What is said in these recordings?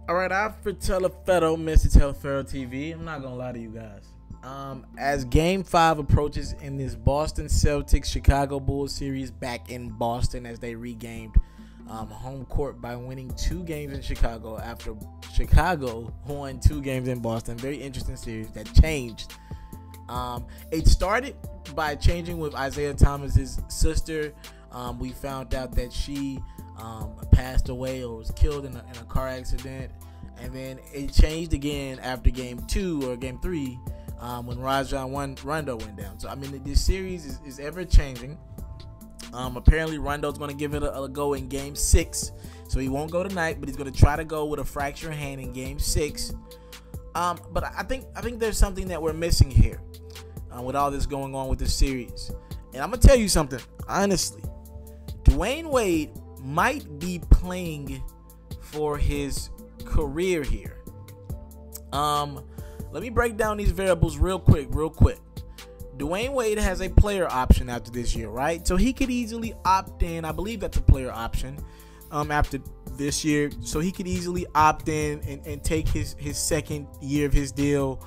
All right, I'm for Telefero, Mr. Telefero TV. I'm not gonna lie to you guys. As Game 5 approaches in this Boston Celtics-Chicago-Bulls series back in Boston, as they regained home court by winning 2 games in Chicago after Chicago won 2 games in Boston. Very interesting series that changed. It started by changing with Isaiah Thomas's sister. We found out that she passed away or was killed in a car accident, and then it changed again after Game 2 or Game 3 when Rajon Rondo went down. So I mean, this series is ever changing. Apparently Rondo's going to give it a go in Game 6, so he won't go tonight, but he's going to try to go with a fractured hand in Game 6. But I think there's something that we're missing here with all this going on with this series. And I'm going to tell you something, honestly. Dwyane Wade might be playing for his career here. Let me break down these variables real quick. Dwyane Wade has a player option after this year, right? So he could easily opt in. I believe that's a player option after this year. So he could easily opt in and take his second year of his deal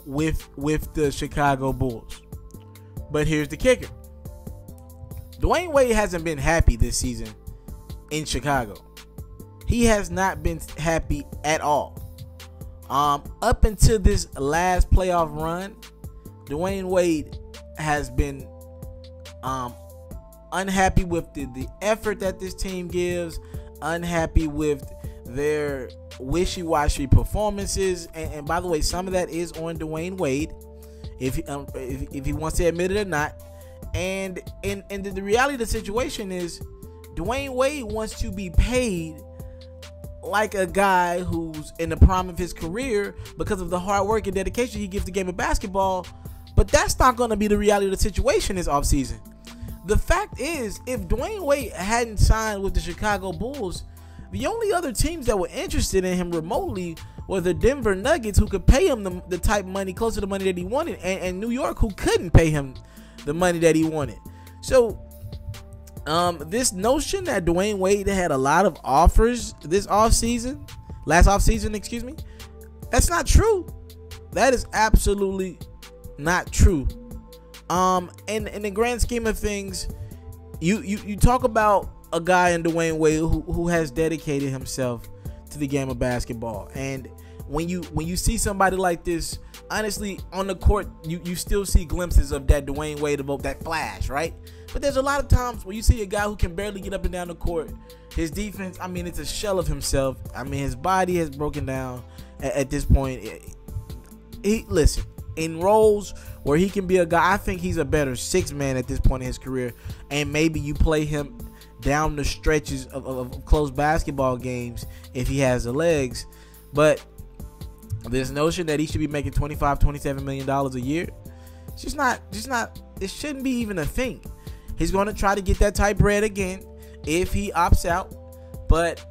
with the Chicago Bulls. But here's the kicker. Dwyane Wade hasn't been happy this season in Chicago. He has not been happy at all. Up until this last playoff run, Dwyane Wade has been unhappy with the effort that this team gives, unhappy with their wishy-washy performances, and by the way, some of that is on Dwyane Wade, if he wants to admit it or not. And the reality of the situation is, Dwyane Wade wants to be paid like a guy who's in the prime of his career because of the hard work and dedication he gives the game of basketball. But that's not going to be the reality of the situation this offseason. The fact is, if Dwyane Wade hadn't signed with the Chicago Bulls, the only other teams that were interested in him remotely were the Denver Nuggets, who could pay him the type of money, close to the money that he wanted, and New York, who couldn't pay him the money that he wanted. So this notion that Dwyane Wade had a lot of offers last offseason, that's not true. That is absolutely not true. In the grand scheme of things, you talk about a guy in Dwyane Wade who has dedicated himself to the game of basketball, and when you see somebody like this, honestly, on the court, you still see glimpses of that Dwyane Wade, of that flash, right? But there's a lot of times where you see a guy who can barely get up and down the court. His defense, I mean, it's a shell of himself. I mean, his body has broken down at this point. Listen, in roles where he can be a guy, I think he's a better 6-man at this point in his career, and maybe you play him down the stretches of close basketball games if he has the legs. But this notion that he should be making $25-27 million a year, it's just not, it shouldn't be even a thing. He's going to try to get that type bread again if he opts out. But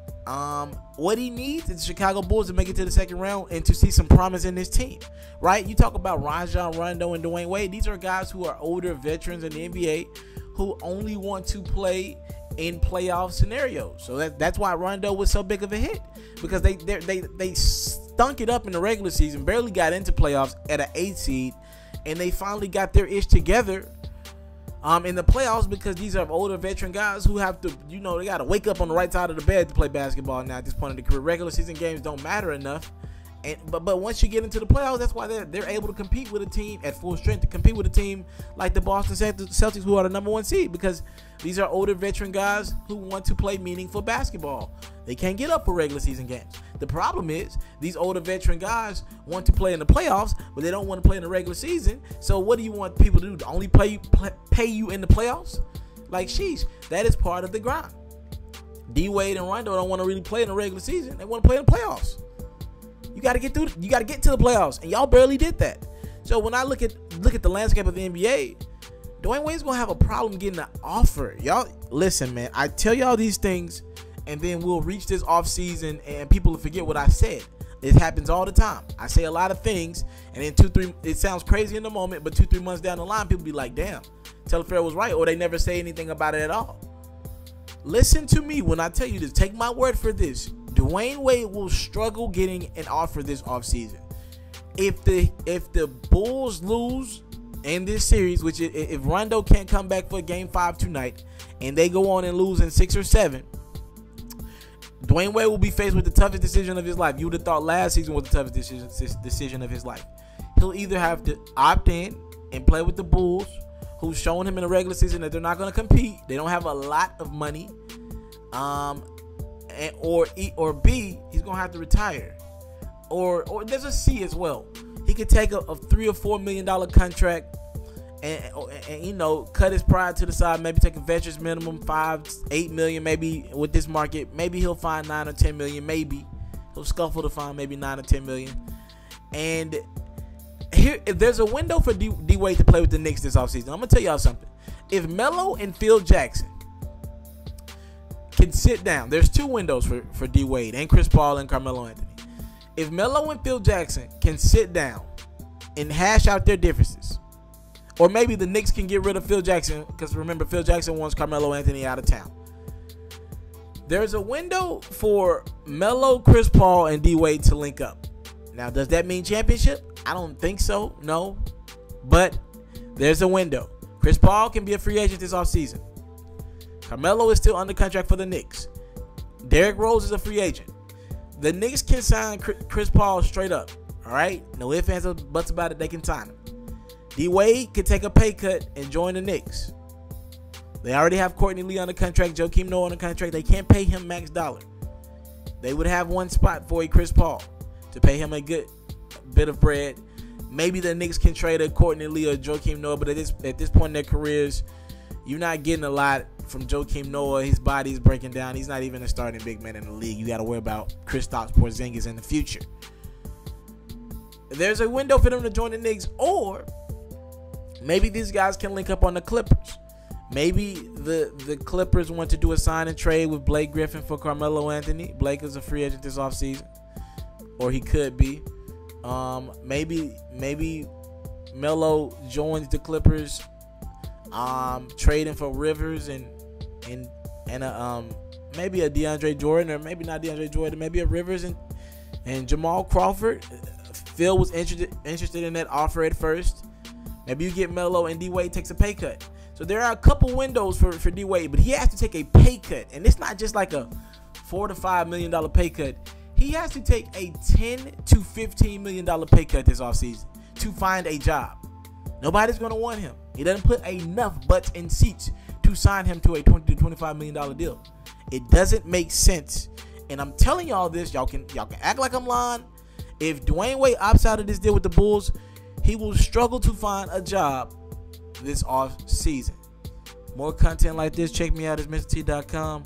what he needs is the Chicago Bulls to make it to the second round and to see some promise in this team, right? You talk about Rajon Rondo and Dwyane Wade. These are guys who are older veterans in the NBA who only want to play in playoff scenarios. So that's why Rondo was so big of a hit, because they stunk it up in the regular season, barely got into playoffs at an 8 seed, and they finally got their ish together in the playoffs, because these are older veteran guys who have to, they got to wake up on the right side of the bed to play basketball now at this point in the career. Regular season games don't matter enough. But once you get into the playoffs, that's why they're able to compete with a team at full strength, to compete with a team like the Boston Celtics, who are the number 1 seed, because these are older veteran guys who want to play meaningful basketball. They can't get up for regular season games. The problem is, these older veteran guys want to play in the playoffs, but they don't want to play in the regular season. So what do you want people to do? To only pay you in the playoffs? Like, sheesh, that is part of the grind. D Wade and Rondo don't want to really play in the regular season. They want to play in the playoffs. You got to get through. You got to get to the playoffs, and y'all barely did that. So when I look at the landscape of the NBA, Dwyane Wade's gonna have a problem getting an offer. Y'all listen, man. I tell y'all these things, and then we'll reach this off season, and people will forget what I said. It happens all the time. I say a lot of things, and then 2-3. It sounds crazy in the moment, but 2-3 months down the line, people be like, "Damn, Telefero was right," or they never say anything about it at all. Listen to me when I tell you this. Take my word for this. Dwyane Wade will struggle getting an offer this offseason. If the Bulls lose in this series, which if Rondo can't come back for Game 5 tonight, and they go on and lose in 6 or 7, Dwyane Wade will be faced with the toughest decision of his life. You would have thought last season was the toughest decision of his life. He'll either have to opt in and play with the Bulls, who's showing him in the regular season that they're not going to compete. They don't have a lot of money. Or B, he's going to have to retire. Or there's a C as well. He could take a $3 or $4 million contract and cut his pride to the side. Maybe take a veterans minimum, $5-8 million. Maybe with this market, maybe he'll find $9 or $10 million. Maybe he'll scuffle to find maybe $9 or $10 million. And here, if there's a window for D Wade to play with the Knicks this offseason, I'm gonna tell y'all something. If Melo and Phil Jackson can sit down, there's 2 windows for D Wade and Chris Paul and Carmelo Anthony. If Melo and Phil Jackson can sit down and hash out their differences, or maybe the Knicks can get rid of Phil Jackson, because remember, Phil Jackson wants Carmelo Anthony out of town. There's a window for Melo, Chris Paul, and D Wade to link up. Now, does that mean championship? I don't think so, no. But there's a window. Chris Paul can be a free agent this offseason. Carmelo is still under contract for the Knicks. Derrick Rose is a free agent. The Knicks can sign Chris Paul straight up. All right? No ifs, ands, or buts about it. They can sign him. D Wade could take a pay cut and join the Knicks. They already have Courtney Lee on the contract, Joakim Noah on the contract. They can't pay him max dollar. They would have one spot for a Chris Paul to pay him a good bit of bread. Maybe the Knicks can trade a Courtney Lee or Joakim Noah, but at this point in their careers, you're not getting a lot from Joakim Noah. His body is breaking down. He's not even a starting big man in the league. You got to worry about Kristaps Porzingis in the future. There's a window for them to join the Knicks, or maybe these guys can link up on the Clippers. Maybe the Clippers want to do a sign and trade with Blake Griffin for Carmelo Anthony. Blake is a free agent this offseason, or he could be. Maybe Melo joins the Clippers, trading for Rivers and maybe a DeAndre Jordan, or maybe not DeAndre Jordan, maybe a Rivers and Jamal Crawford. Phil was interested in that offer at first. Maybe you get Melo and D Wade takes a pay cut. So there are a couple windows for D Wade, but he has to take a pay cut, and it's not just like a $4 to $5 million pay cut. He has to take a $10 to $15 million pay cut this offseason to find a job. Nobody's going to want him. He doesn't put enough butts in seats to sign him to a $20 to $25 million deal. It doesn't make sense. And I'm telling y'all this, y'all can act like I'm lying. If Dwyane Wade opts out of this deal with the Bulls, he will struggle to find a job this off season. More content like this, check me out at MrT.com.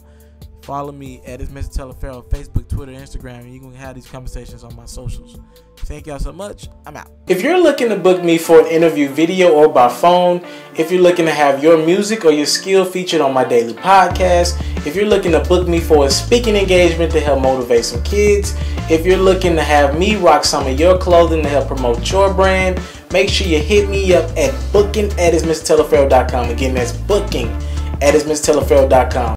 Follow me at Mr. Teleferro, Facebook, Twitter, Instagram, and you're going to have these conversations on my socials. Thank y'all so much. I'm out. If you're looking to book me for an interview video or by phone, if you're looking to have your music or your skill featured on my daily podcast, if you're looking to book me for a speaking engagement to help motivate some kids, if you're looking to have me rock some of your clothing to help promote your brand, make sure you hit me up at booking@MrTeleferro.com. Again, that's booking@MrTeleferro.com.